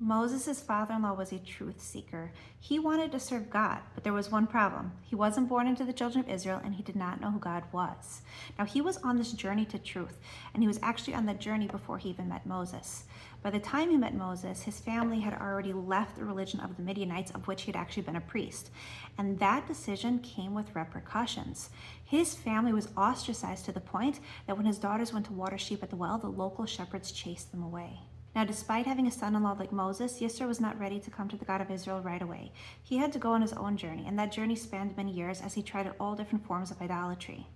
Moses' father-in-law was a truth seeker. He wanted to serve God, but there was one problem. He wasn't born into the children of Israel, and he did not know who God was. Now, he was on this journey to truth, and he was actually on that journey before he even met Moses. By the time he met Moses, his family had already left the religion of the Midianites, of which he had actually been a priest. And that decision came with repercussions. His family was ostracized to the point that when his daughters went to water sheep at the well, the local shepherds chased them away. Now, despite having a son-in-law like Moses, Yisro was not ready to come to the God of Israel right away. He had to go on his own journey, and that journey spanned many years as he tried out all different forms of idolatry.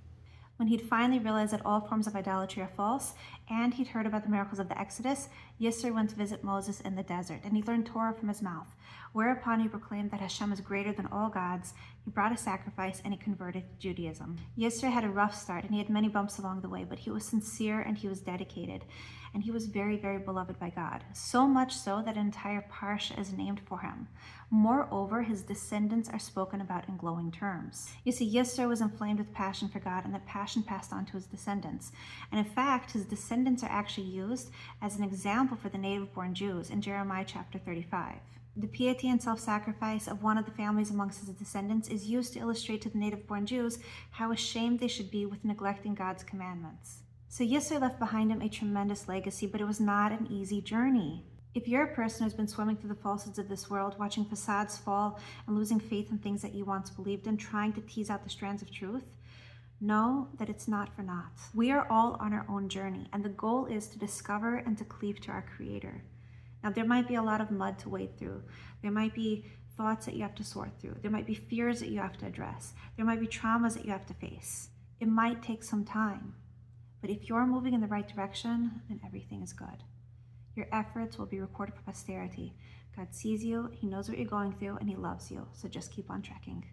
When he'd finally realized that all forms of idolatry are false, and he'd heard about the miracles of the Exodus, Yisro went to visit Moses in the desert, and he learned Torah from his mouth. Whereupon he proclaimed that Hashem is greater than all gods, he brought a sacrifice, and he converted to Judaism. Yisro had a rough start, and he had many bumps along the way, but he was sincere and he was dedicated, and he was very, very beloved by God. So much so that an entire parsha is named for him. Moreover, his descendants are spoken about in glowing terms. You see, Yisro was inflamed with passion for God, and that passion passed on to his descendants. And in fact, his descendants are actually used as an example for the native-born Jews in Jeremiah chapter 35. The piety and self-sacrifice of one of the families amongst his descendants is used to illustrate to the native-born Jews how ashamed they should be with neglecting God's commandments. So Yisro left behind him a tremendous legacy, but it was not an easy journey. If you're a person who's been swimming through the falsehoods of this world, watching facades fall and losing faith in things that you once believed in, trying to tease out the strands of truth, know that it's not for naught. We are all on our own journey, and the goal is to discover and to cleave to our Creator. Now, there might be a lot of mud to wade through. There might be thoughts that you have to sort through. There might be fears that you have to address. There might be traumas that you have to face. It might take some time. But if you're moving in the right direction, then everything is good. Your efforts will be recorded for posterity. God sees you, He knows what you're going through, and He loves you. So just keep on trekking.